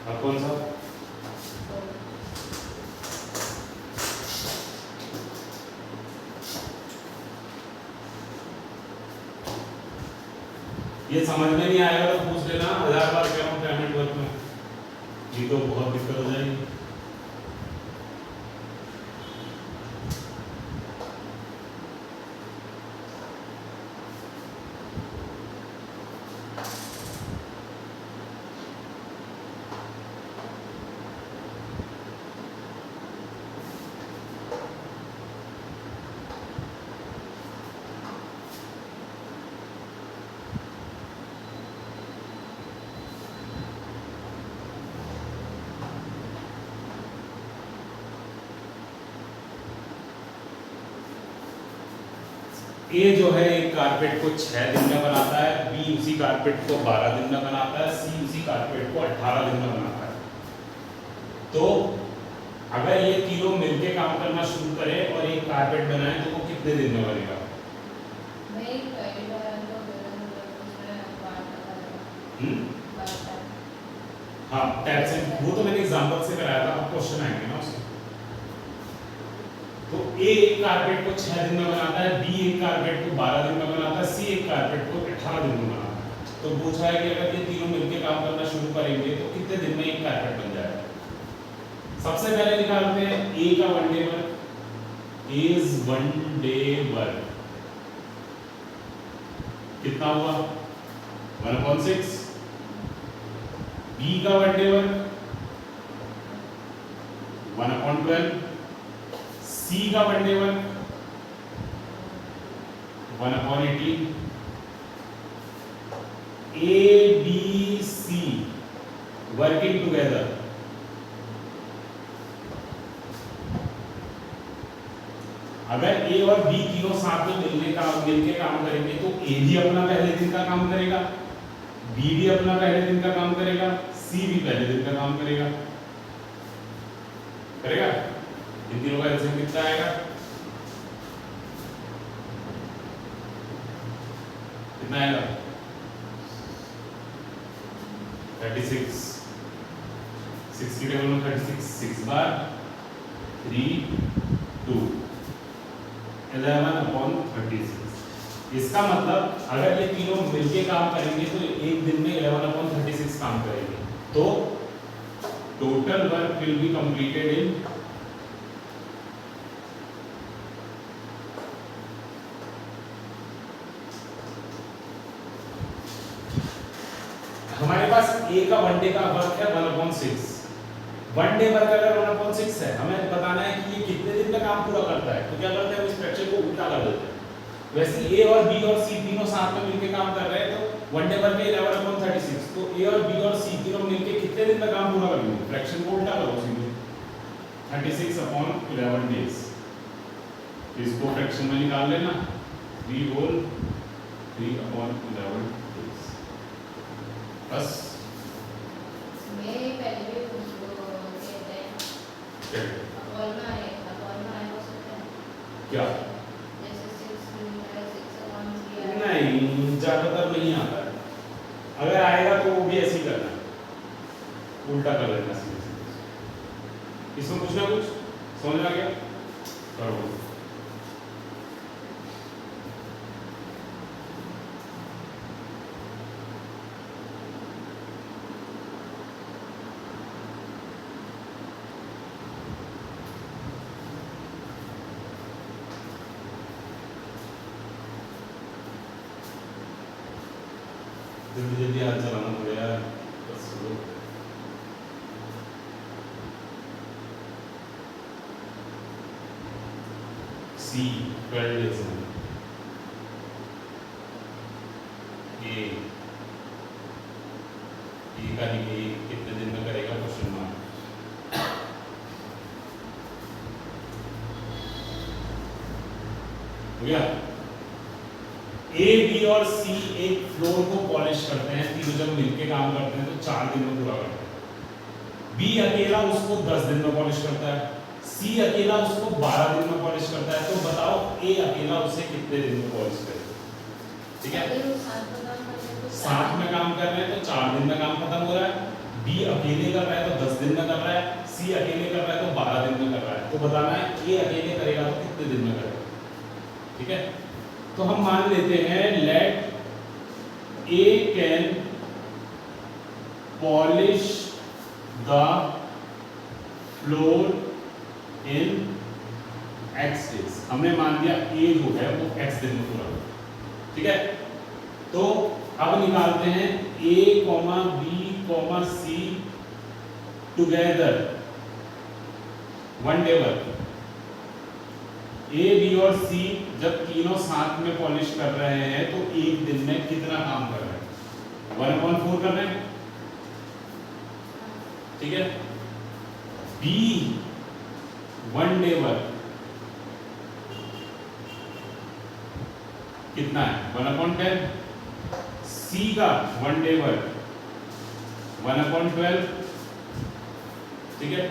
अब कौन सा? ये समझ में नहीं आएगा तो पूछ लेना, 1000 बार कह रहा हूँ पेमेंट वर्क में, ये तो बहुत दिक्कत हो जाएगी। ए जो है एक कारपेट को 6 दिन में बनाता है, बी उसी कारपेट को 12 दिन में बनाता है, सी उसी कारपेट को 18 दिन में बनाता है। तो अगर ये तीनों मिलके काम करना शुरू करें और एक कारपेट बनाए तो वो कितने दिन में बनेगा? हाँ, टाइप से वो तो मैंने एग्जांपल से कराया था, अब क्वेश्चन आएंगे ना उसमें। तो ए एक कारपेट को 6 दिन में बनाता है, बी एक कारपेट को 12 दिन में बनाता है, सी एक कारपेट को 18 दिन में बनाता है। तो पूछा है कि अगर ये तीनों मिलकर काम करना शुरू करेंगे तो कितने दिन में एक कारपेट बन जाएगा? सबसे पहले निकालते हैं ए का one day work, is one day work कितना हुआ? 1/6। बी का वन डे वर्क 1/12। सी का one day work 1/18। A B C working together अगर ए और बी तीनों साथ में मिलके काम करेंगे तो ए भी अपना पहले दिन का काम करेगा, बी भी अपना पहले दिन का काम करेगा, सी भी पहले दिन का काम करेगा। इन तीनों का एलसीएम कितना आएगा? कितना आएगा? 36। 6 की टेबल में 36, 6 बार 3 2 11/36। इसका मतलब अगर ये तीनों मिलके काम करेंगे तो एक दिन में 11/36 काम करेंगे। तो total work will be completed in हमारे पास ए का वन डे का वर्क है 1/6। वन डे वर्क अगर 1/6 है, हमें बताना है कि ये कितने दिन में काम पूरा करता है। तो क्या करते हैं, इस फ्रैक्शन को उल्टा कर देते हैं। वैसे ए और बी और सी तीनों साथ में मिलके काम कर रहे हैं तो वन डे वर्क है 11/36। तो ए और बी और सी तीनों मिलके कितने दिन में काम पूरा करेंगे? फ्रैक्शन को उल्टा करो सीधे, 36/11 डेज। इसको फ्रैक्शन में निकाल लेना, 3 होल 3/11 डेज। बस क्या नहीं, ज्यादातर नहीं आता है। अगर आएगा तो वो भी ऐसे ही करना, उल्टा कर लेना सीधे सीधे। इसमें पूछना कुछ समझ आ गया? करो। जल्दी जल्दी हाथ चलाना पड़ेगा बस। सी 12 डेज में, ए का नहीं कितने दिन में करेगा? Question mark. हो गया? ए बी और सी एक फ्लोर को पॉलिश करते हैं, तीनों जब मिलके काम करते हैं तो 4 दिन में पूरा करते हैं। बी अकेला उसको 10 दिन में पॉलिश करता है, सी अकेला उसको 12 दिन में पॉलिश करता है। तो बताओ ए अकेला उसे कितने दिन में पॉलिश करेगा? ठीक है, साथ में काम कर रहे हैं तो 4 दिन में काम खत्म हो रहा है। बी अकेले कर रहा है तो 10 दिन में कर रहा है, सी अकेले कर रहा है तो 12 दिन में कर रहा है। तो बताना है ए अकेले करेगा तो कितने दिन में करेगा। ठीक है, तो हम मान लेते हैं let A can polish the floor in x days. हमने मान दिया ए जो है वो x दिन में पूरा होगा। ठीक है, तो अब निकालते हैं a, b, c together one day work. A, B और सी जब तीनों साथ में पॉलिश कर रहे हैं तो एक दिन में कितना काम कर रहे हैं? 1/4 कर रहे हैं। ठीक है, बी वन डे वर्क कितना है? 1/10। सी का वन डे वर्क 1/12। ठीक है,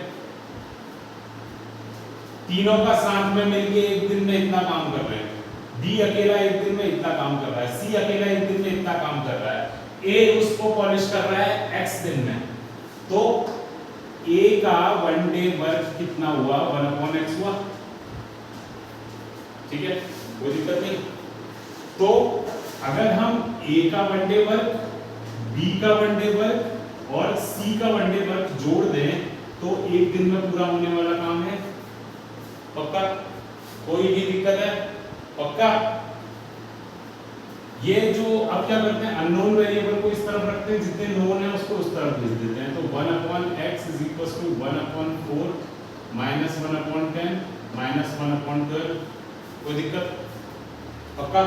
तीनों का साथ में मिलके एक दिन में इतना काम कर रहे हैं। डी अकेला एक दिन में इतना काम कर रहा है, सी अकेला एक दिन में इतना काम कर रहा है, ए उसको पॉलिश कर रहा है x दिन में। तो ए का वन डे वर्क कितना हुआ? 1/x हुआ। ठीक है, कोई दिक्कत नहीं। तो अगर हम ए का वन डे वर्क, बी का वन डे वर्क और सी का वन डे वर्क जोड़ दें तो एक दिन में पूरा होने वाला काम है। पक्का? कोई भी दिक्कत है? पक्का? ये जो अब क्या करते हैं, अननोन वेरिएबल को इस तरफ रखते हैं, जितने नोन है उसको उस तरफ भेज देते हैं। तो 1/x = 1/4 -1/10 -1/12। कोई दिक्कत? पक्का?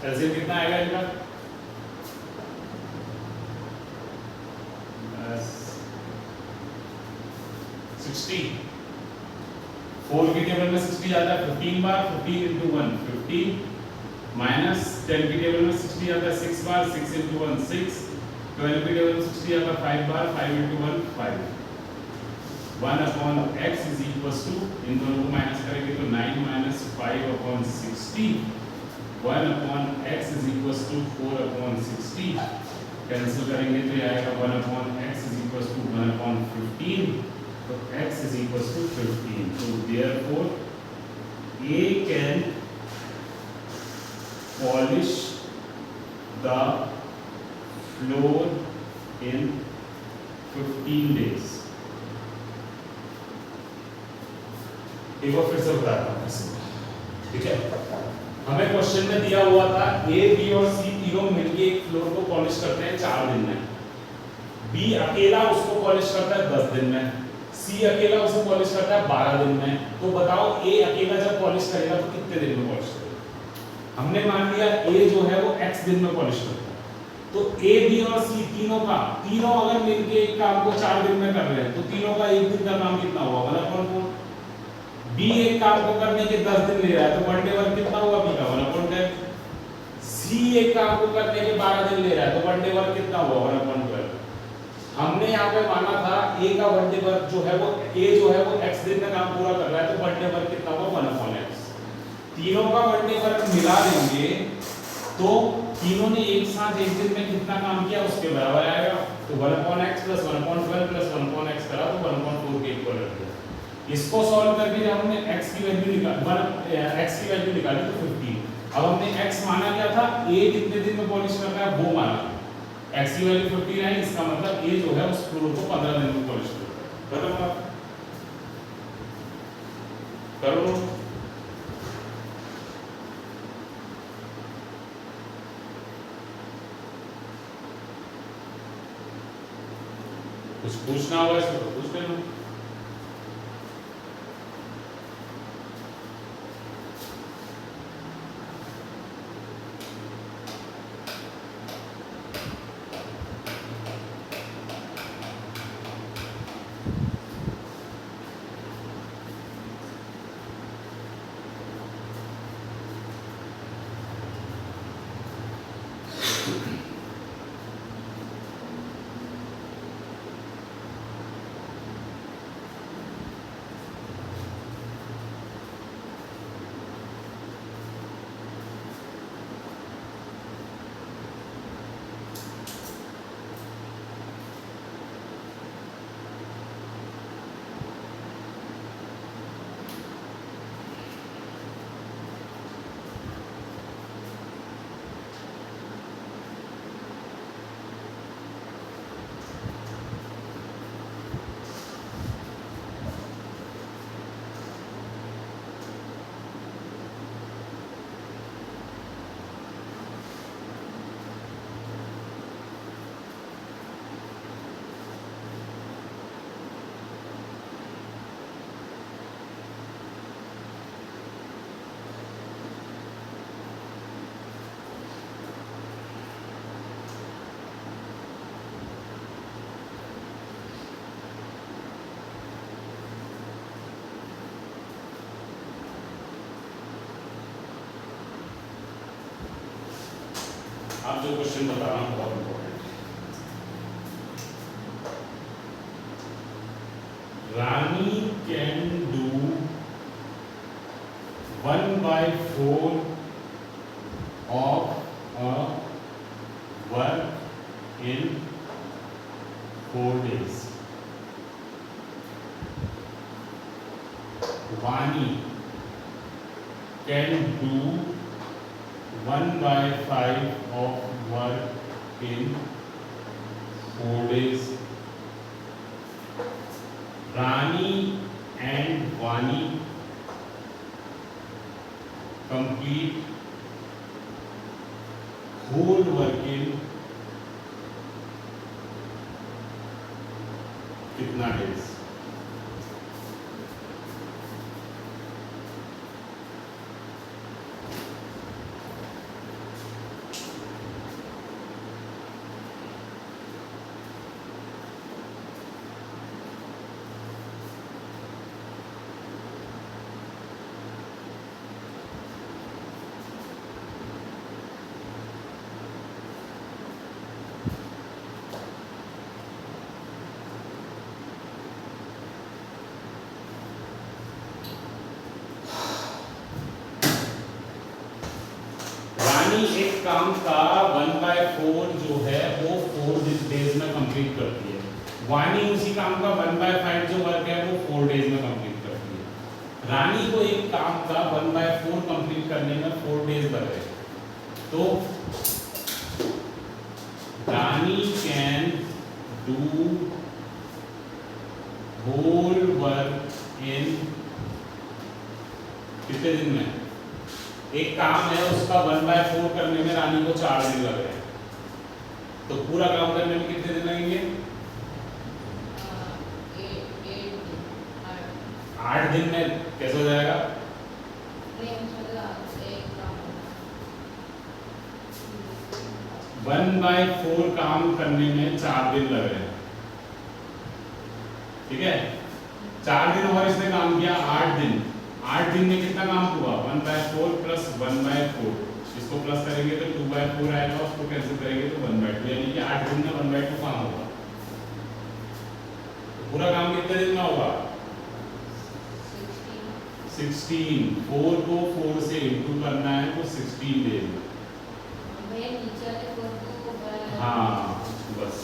एलसीएम कितना आएगा इनका? 60। 4 की टेबल में 60 आता है 15 बार, 15 × 1 15 माइनस 10 की टेबल में 60 आता है 6 बार, 6 × 1 6। 12 की टेबल में 60 आता है 5 बार, 5 × 1 5। 1/x = इन दोनों को माइनस करेंगे तो 9 - 5/60। 1/x = 4/60। कैंसिल करेंगे तो ये आएगा 1/x = 1/15। तो x = 15। So therefore A can polish the floor in 15 days। एक बार फिर से बताता हूँ इसको। ठीक है, हमें क्वेश्चन में दिया हुआ था ए, बी और सी तीनों मिलके एक फ्लोर को पॉलिश करते हैं 4 दिन में। बी अकेला उसको पॉलिश करता है 10 दिन में, सी अकेला उसे पॉलिश करता है 12 दिन में। तो बताओ ए अकेला जब पॉलिश करेगा तो कितने दिन में पॉलिश करेगा? हमने मान लिया ए जो है वो x दिन में पॉलिश करता है। तो ए, बी और सी तीनों अगर मिलके एक काम को 4 दिन में कर रहे हैं तो तीनों का एक दिन का काम कितना हुआ? 1/4। बी एक काम को करने के 10 दिन ले रहा है तो वन डे वर्क कितना हुआ बी का? 1/10। सी एक काम को करने के 12 दिन ले रहा है तो वन डे वर्क कितना हुआ? 1/12। हमने यहाँ पे माना था ए का वन डे वर्क जो है वो ए जो है वो x दिन में काम पूरा कर रहा है तो वन डे वर्क कितना हुआ? 1/x। तीनों का वन डे वर्क मिला देंगे तो तीनों ने एक साथ एक दिन में कितना काम किया उसके बराबर आएगा। तो 1/x + 1/12 + 1/x करा तो 1/4 के इक्वल रख दिया। इसको सॉल्व करके जब हमने x की वैल्यू निकाली तो 15। अब हमने x माना क्या था? a कितने दिन में पॉलिश कर रहा है वो माना। x की वैल्यू 15 है, इसका मतलब a जो है उस फ्लोर को 15 दिन में पॉलिश कर रहा है। करो कुछ पूछना होगा इसको तो पूछ लेना। आप जो क्वेश्चन बता रहा हूँ बहुत इंपॉर्टेंट है। रानी can do 1/4 of a work in 4 days. Vani can do 1/5 of work in 4 days. Rani and Vani complete whole work in कितना डेज? एक काम का 1/4 जो है वो 4 डेज में कंप्लीट करती है। वानी उसी काम का 1/5 जो वर्क है वो 4 डेज में कंप्लीट करती है। रानी को एक काम का 1/4 कंप्लीट करने में 4 डेज लग रहे हैं। तो Rani can do whole work in कितने दिन में? एक काम है उसका 1/4 करने में रानी को 4 दिन लग रहे हैं। तो पूरा काम करने में कितने दिन लगेंगे? 8 दिन में कैसे हो जाएगा? 1/4 काम करने में 4 दिन लग रहे हैं, ठीक है। 4 दिन और इसने काम किया 8 दिन। 8 दिन में कितना काम हुआ? 1/4 प्लस 1/4, इसको प्लस करेंगे तो 2/4 आएगा, उसको कैंसिल करेंगे तो 1/2, यानी कि 8 दिन में 1/2 काम होगा। तो पूरा काम कितने दिन में होगा? 16। 4 को 4 से इंटू करना है तो 16 डेज। हाँ बस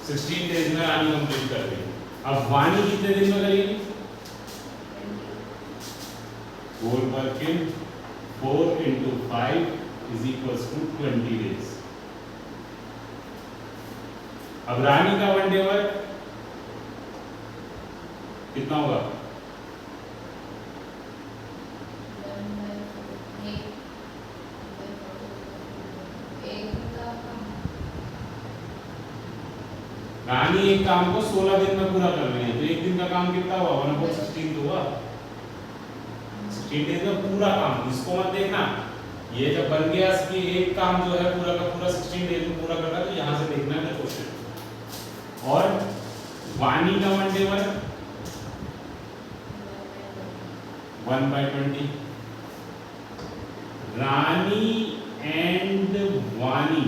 16 डेज में रानी कंप्लीट कर रही है। अब वानी कितने दिन में करेगी? 4 work in 4 into 5 is equals to 20 days। अब रानी का 1 डे वर्क कितना होगा? रानी एक काम को 16 दिन में पूरा कर रही है, तो एक दिन का काम कितना हुआ? 1/16 तो हुआ। 16 डेज में पूरा काम, इसको मत देखना। ये जब बन गया कि एक काम जो है पूरा का पूरा 16 डेज में पूरा कर रहा है, तो यहाँ से देखना है क्वेश्चन। और वानी का 1 डे वर्क 1/20। रानी एंड वानी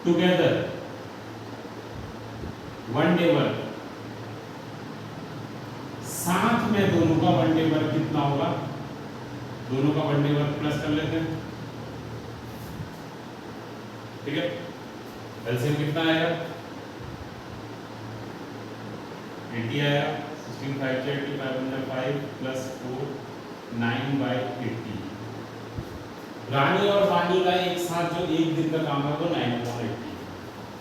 टुगेदर 1 डे वर्क, साथ में दोनों का 1 डे वर्क कितना होगा? दोनों का 1 डे वर्क प्लस कर लेते हैं, ठीक है। एलसीएम कितना आएगा? 80 आएगा। 16 5 से 85 5 प्लस 4 9/80। रानी और वानी का एक साथ जो एक दिन का काम है वो 9/80।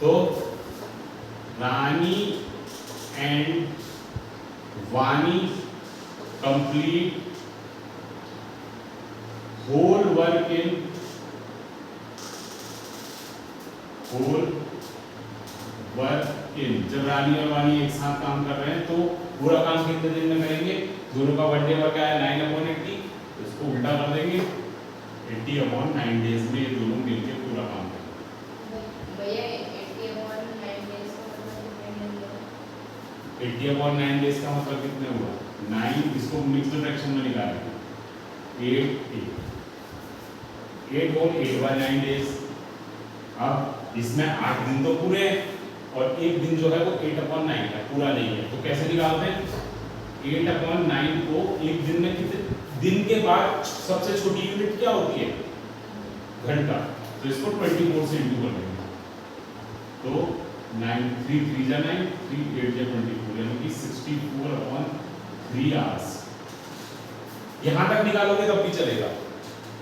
तो रानी एंड वानी कंप्लीट होल वर्क इन जब रानी और वानी एक साथ काम कर रहे हैं तो पूरा काम कितने दिन में करेंगे? दोनों का 1 डे वर्क आया 9/80, इसको उल्टा कर देंगे 80/9 डेज में ये दोनों मिलकर पूरा काम करेंगे। 80/9 डेज का मतलब कितने हुआ? 9, इसको मिक्स्ड फ्रैक्शन में निकालेंगे 8 8 होल 8/9 डेज। अब इसमें 8 दिन तो पूरे हैं और एक दिन जो है वो 8/9 है, पूरा नहीं है। तो कैसे निकालते हैं? 8/9 को एक दिन में कितने दिन के बाद सबसे छोटी यूनिट क्या होती है? घंटा। तो इसको 24 से इंटू कर देंगे। तो 9 3 3 जा 9 3 8 जा 24 यानी कि 64/3 आवर्स। यहां तक निकालोगे तब भी चलेगा।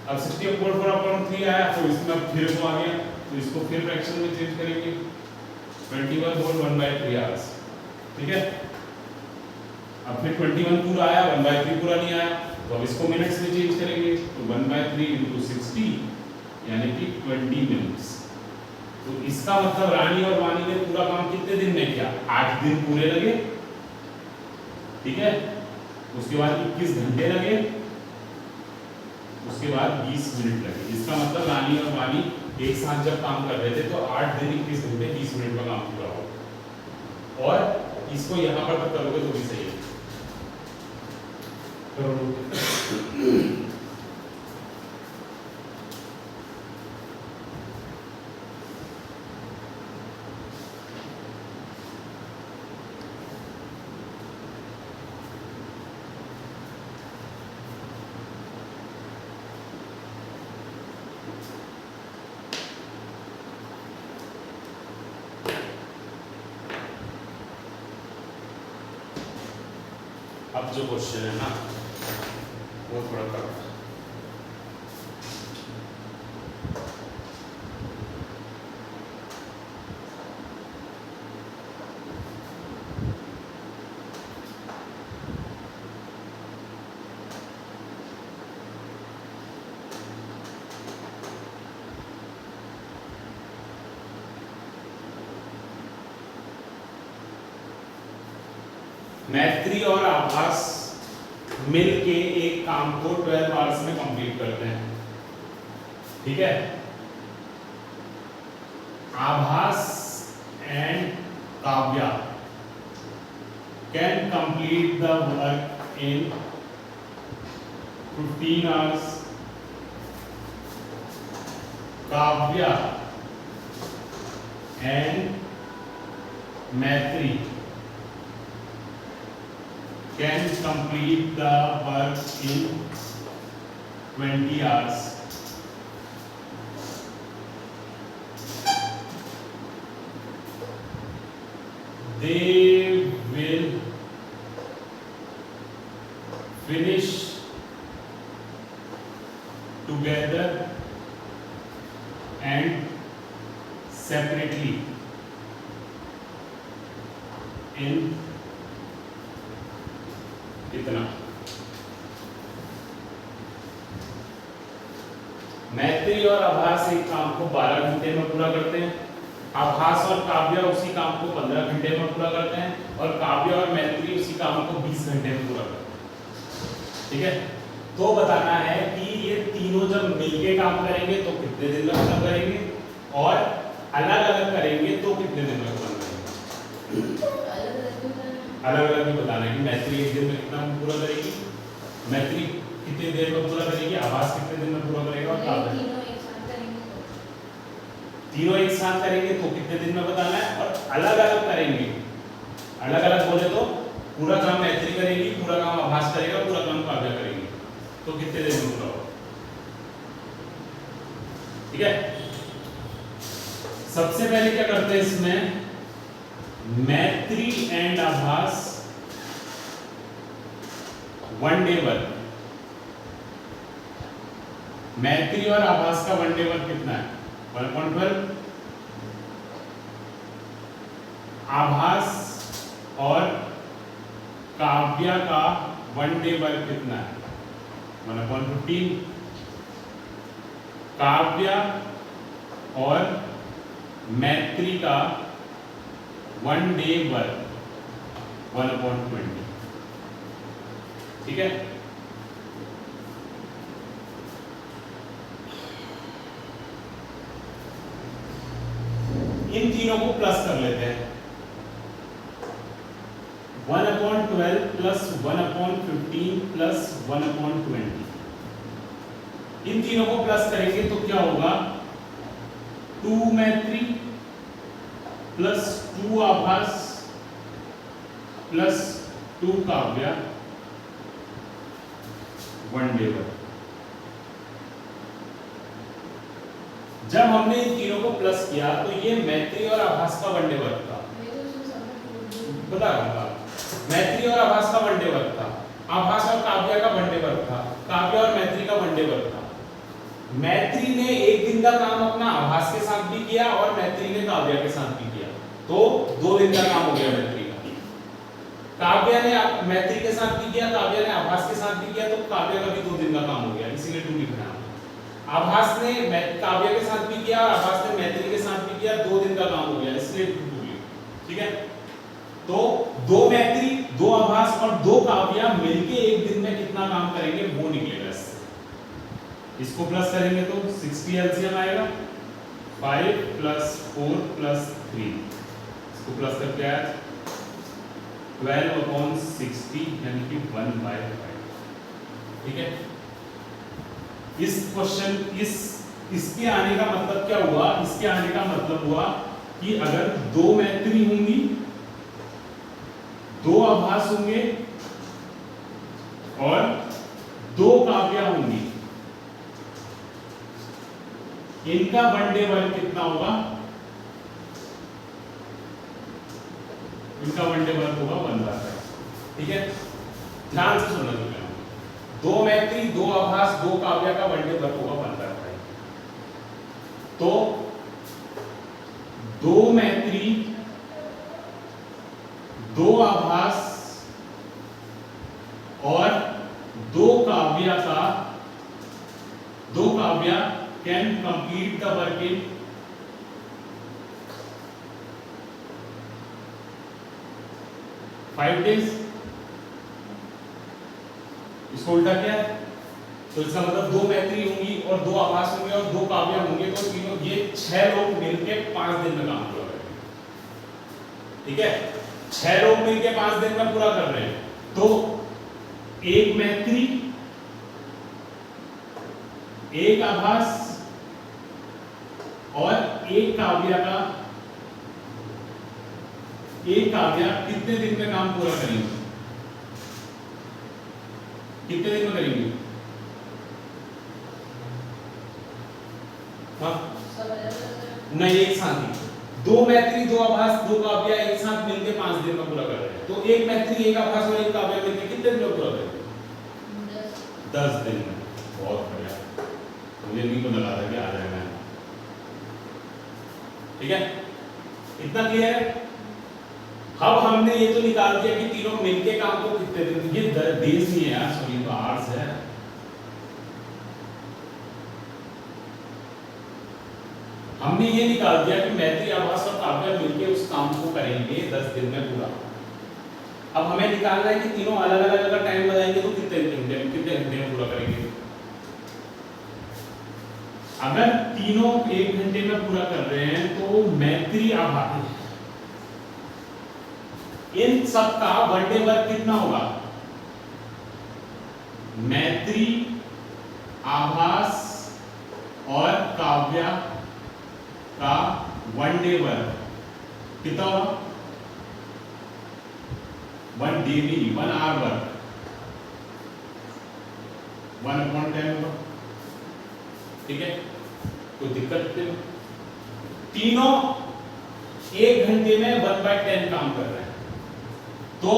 अब 64/3 आया तो इसमें अब फिर वो आ गया, तो इसको फिर फ्रैक्शन में चेंज करेंगे 21/1/3 आवर्स। ठीक है, अब फिर 21 पूरा आया, 1/3 पूरा नहीं आया, तो अब इसको मिनट्स में चेंज करेंगे। तो 1/3 × 60 यानी कि 20 मिनट्स। तो इसका मतलब रानी और वानी ने पूरा काम कितने दिन में किया? 8 दिन पूरे लगे। ठीक है, उसके बाद 21 घंटे लगे, उसके बाद 20 मिनट लगे। इसका मतलब रानी और वानी एक साथ जब काम कर रहे थे तो 8 दिन 21 घंटे 20 मिनट में काम पूरा हो। और इसको यहां पर तक करोगे तो भी सही है। अब जो क्वेश्चन है ना वो थोड़ा करो। मैत्री और आभास मिल के एक काम को 12 आवर्स में कंप्लीट करते हैं। ठीक है, आभास and Kavya can complete the work in 15 hours. Kavya and मैत्री can complete the work in 20 hours. They will finish together and separately in इतना। मैत्री और आभास एक काम को 12 घंटे में पूरा करते हैं, आभास और काव्या उसी काम को 15 घंटे में पूरा करते हैं, और काव्या और मैत्री उसी काम को 20 घंटे में पूरा करते हैं। ठीक है, तो बताना है कि ये तीनों जब मिलके काम करेंगे तो कितने दिन में खत्म करेंगे, और अलग अलग करेंगे तो कितने दिन में खत्म करेंगे। अलग अलग भी बताना है कि मैत्री एक दिन में कितना पूरा करेगी, मैत्री कितनी देर में पूरा करेगी, आभास कितने दिन में पूरा करेगा, और काव्या तीनों एक साथ करेंगे तो कितने दिन में बताना है, और अलग अलग करेंगे। अलग अलग बोले तो पूरा काम मैत्री करेगी, पूरा काम आभास करेगा, पूरा काम काव्या करेगी, तो कितने दिन में पूरा होगा। ठीक है, सबसे पहले क्या करते हैं इसमें, मैत्री एंड आभास 1 डे वर्क। मैत्री और आभास का 1 डे वर्क कितना है? 1.12। आभास और काव्या का 1 डे वर्क कितना है? 1/15। काव्या और मैत्री का 1 डे वर्क 1/20। ठीक है, इन तीनों को प्लस कर लेते हैं। 1/12 प्लस 1/15 प्लस 1/20। इन तीनों को प्लस करेंगे तो क्या होगा, 2 मैत्री प्लस 2 आभास प्लस 2 काव्या वनडे वर्क। जब हमने इन तीनों को प्लस किया तो ये मैत्री और आभास का वनडे वर्क था, बता रहा हूं, मैत्री और आभास का वनडे वर्क था, आभास और काव्या का वनडे वर्क था, काव्या और मैत्री का वनडे वर्क था। मैत्री ने एक दिन का काम अपना आभास के साथ भी किया और मैत्री ने काव्या के साथ भी किया, तो 2 दिन का काम हो गया मैत्री का। काव्या ने मैत्री के साथ भी किया, काव्या ने आभास के साथ भी किया, तो काव्या का भी 2 दिन का काम हो गया, इसीलिए 2 लिख रहा हूं। आभास ने काव्या के साथ भी किया और आभास ने मैत्री के साथ भी किया, 2 दिन का काम हो गया, इसलिए 2 लिख, ठीक है। तो 2 मैत्री, 2 आभास और 2 काव्या मिलके एक दिन में कितना काम करेंगे वो निकलेगा इससे। इसको प्लस करेंगे तो 60 एलसीएम आएगा, 5 प्लस 4 प्लस 3, इसको प्लस करके आया 12/60 यानी कि 1/5, ठीक है। इस क्वेश्चन इसके आने का मतलब क्या हुआ, इसके आने का मतलब हुआ कि अगर 2 मैत्री होंगी, 2 आभास होंगे और 2 काव्या होंगी, इनका वनडे वर्क कितना होगा, इनका वनडे वर्क होगा 1/5, ठीक है। ध्यान से सुनना चाहिए, 2 मैत्री, 2 आभास, 2 काव्या का वनडे वर्क होगा 1/5। तो 2 मैत्री, 2 आभास और 2 Kavya can complete the work in 5 days। इसको उल्टा किया तो इसका मतलब 2 मैत्री होंगी और 2 आभास होंगे और 2 काव्या होंगे, तो तीनों ये 6 लोग मिलकर 5 दिन में काम पूरा करेंगे, ठीक है। 6 लोग मिलकर 5 दिन में पूरा कर रहे हैं, तो 1 मैत्री, 1 आभास और 1 काव्या कितने दिन में काम पूरा करेंगे, कितने दिन में करेंगे, हाँ नहीं एक साथ ही, 2 मैत्री, 2 आभास, 2 काव्या एक साथ मिलकर 5 दिन में पूरा कर रहे हैं, तो 1 मैत्री, 1 आभास और 1 काव्या मिलकर कितने दिन में पूरा करेंगे, 10 दिन में। बहुत बढ़िया, मुझे नहीं पता लगा था कि आ जाएगा, ठीक है, इतना क्लियर है। अब हमने ये तो निकाल दिया कि तीनों मिलके काम को कितने दिन, ये डेज नहीं है यार, सॉरी, तो आवर्स है। हमने ये निकाल दिया कि मैत्री, आभास और काव्या मिलके उस काम को करेंगे 10 दिन में पूरा। अब हमें निकालना है कि तीनों अलग अलग अगर टाइम लगाएंगे तो कितने घंटे में पूरा करेंगे। अगर तीनों 1 घंटे में पूरा कर रहे हैं तो मैत्री, आभास, इन सब का वनडे वर्क कितना होगा, मैत्री, आभास और काव्या का वनडे वर्क कितना होगा, 1 डे भी, 1 आवर वर्क 1/10 होगा, ठीक है, कोई दिक्कत नहीं। तीनों 1 घंटे में 1/10 काम कर रहे हैं, तो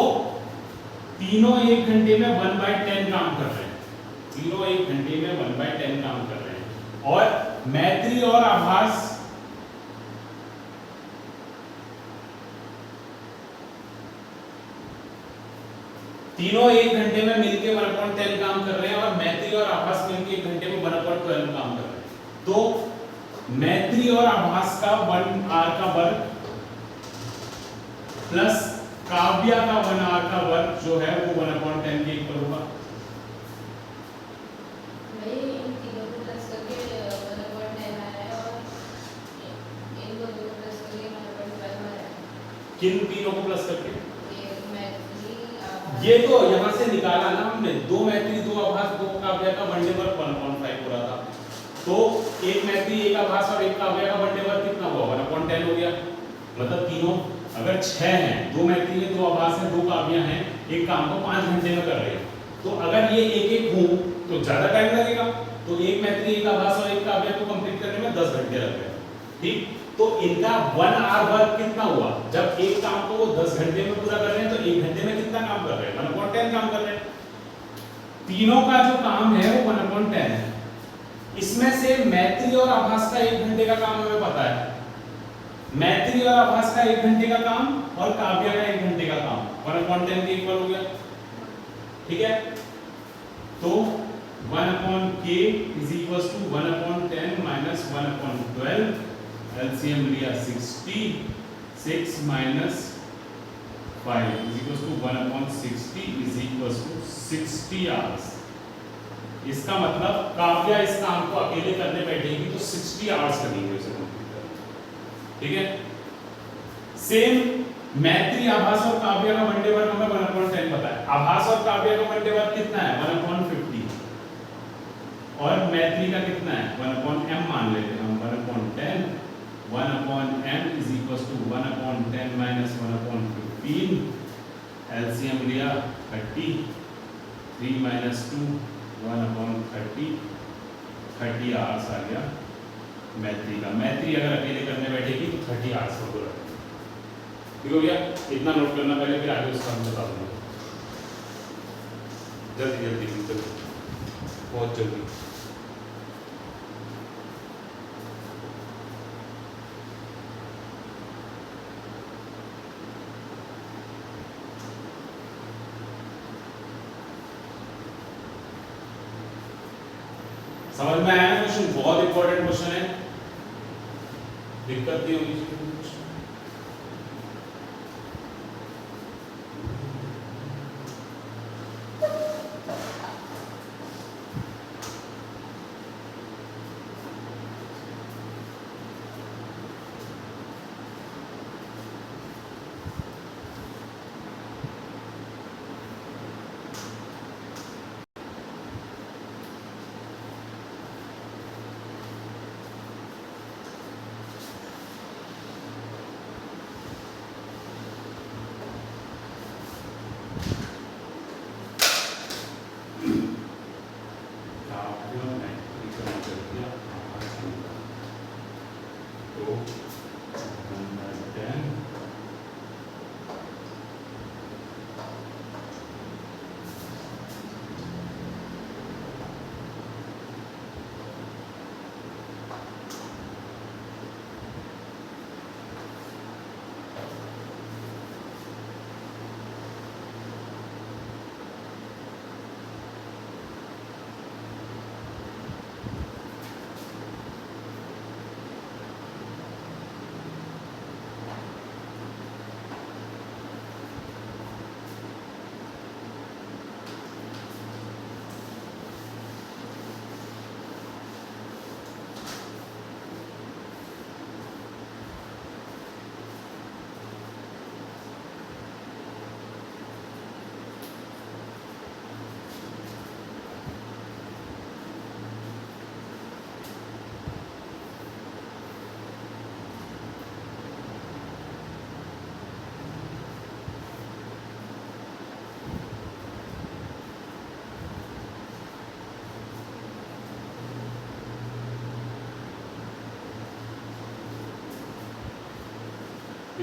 तीनों 1 घंटे में 1/10 काम कर रहे हैं, तीनों 1 घंटे में 1/10 काम कर रहे हैं, और मैत्री और आभास तीनों 1 घंटे में मिलके 1/10 काम कर रहे हैं, और मैत्री और आभास मिलके 1 घंटे में 1/12 काम कर रहे हैं, तो मैत्री और आभास का 1 आवर का वर्क प्लस काव्या का 1 आवर का वर्क जो है वो 1/10 के इक्वल होगा। इन तीनों को प्लस करके 1/10 आया और इन दोनों को प्लस करके 1/12 आया। किन तीनों को प्लस करके? ये तो यहाँ से निकाला ना हमने, दो मैत्री दो आभास दो काव्य का वन डे वर्क 1.5 हो रहा था, तो एक मैत्री एक आभास और एक काव्य का वन डे वर्क कितना हुआ 1/10 हो गया। मतलब तीनों अगर 6 हैं, दो मैत्री है दो आभास है दो काव्य हैं, एक काम को 5 घंटे में कर रहे हैं, तो अगर ये एक एक हो तो ज्यादा टाइम लगेगा, तो एक मैत्री एक आभास और एक काव्य को कंप्लीट करने में 10 घंटे लग गए। ठीक, तो इनका 1 आवर वर्क कितना हुआ, जब एक काम को वो 10 घंटे में पूरा कर रहे हैं तो एक घंटे में कितना काम कर रहे हैं 1/10 काम कर रहे हैं। तीनों का जो काम है वो 1/10 है। इसमें से मैत्री और आभास का 1 घंटे का काम हमें पता है, मैत्री और आभास का 1 घंटे का काम और काव्य का 1 घंटे का काम 1/10 के इक्वल हो गया। ठीक है, तो 1/k is equals to 1/10 minus 1/12, LCM लिया 60, 6 minus 5 is equals to 1/60 is equals to 60 hours। इसका मतलब काव्य इस काम को अकेले करने बैठेगी तो 60 आवर्स लगेंगे उसे कंप्लीट करने। ठीक है, सेम मैत्री आभास और काव्य का वन डे वर्क हमें 1/10 पता है, आभास और काव्य का वन डे वर्क कितना है 1/50 और मैत्री का कितना है 1/m मान लेते हैं हम 1/10, 1/m is equals to 1/10 minus 1/15, LCM लिया 30, 3 minus 2 1/30, 30 आवर्स आ गया मैत्री का। मैत्री अगर अकेले करने बैठेगी तो 30 आवर्स का पूरा। ठीक हो गया, इतना नोट करना पहले, फिर आगे उसका हम बता दूंगा। जल्दी जल्दी जल्दी, बहुत जल्दी। समझ में आया क्वेश्चन? बहुत इंपॉर्टेंट क्वेश्चन है, दिक्कत नहीं होगी।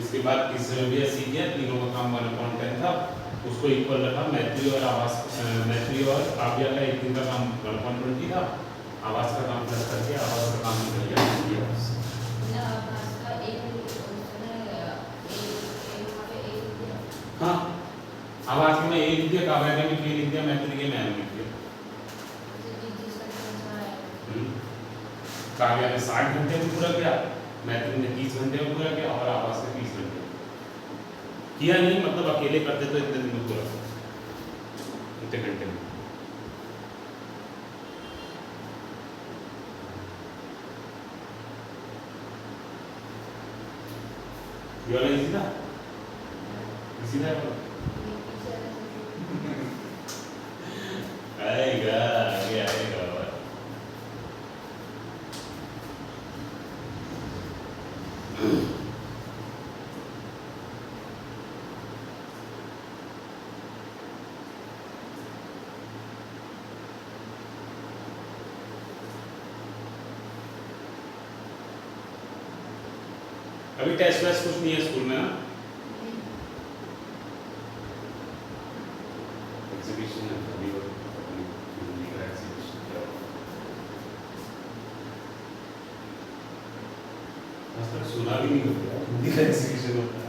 इसके बाद तीसरे भी सीख गया, तीनों का काम 1/10 था, उसको इक्वल रखा। मैत्री और आवास, मैत्री और काव्य का एक दिन का काम 1/20 था, आवास का काम प्लस करके आवास का काम निकल गया। हाँ, आवास में एक लिख दिया, काव्य में भी लिख दिया, मैत्री के में लिख दिया। काव्य ने 60 घंटे में पूरा किया, मैत्री ने 30 घंटे में पूरा किया और आवास ने 30 घंटे किया। नहीं मतलब अकेले करते तो इतने दिन में पूरा, इतने घंटे में। ये वाला इजी था, इजी था। आएगा आगे आएगा और अभी टेस्ट वेस्ट कुछ नहीं है स्कूल में ना एग्जीबिशन है अभी वो हिंदी का एग्जीबिशन क्या आज तक सुना भी नहीं होता हिंदी का एग्जीबिशन होता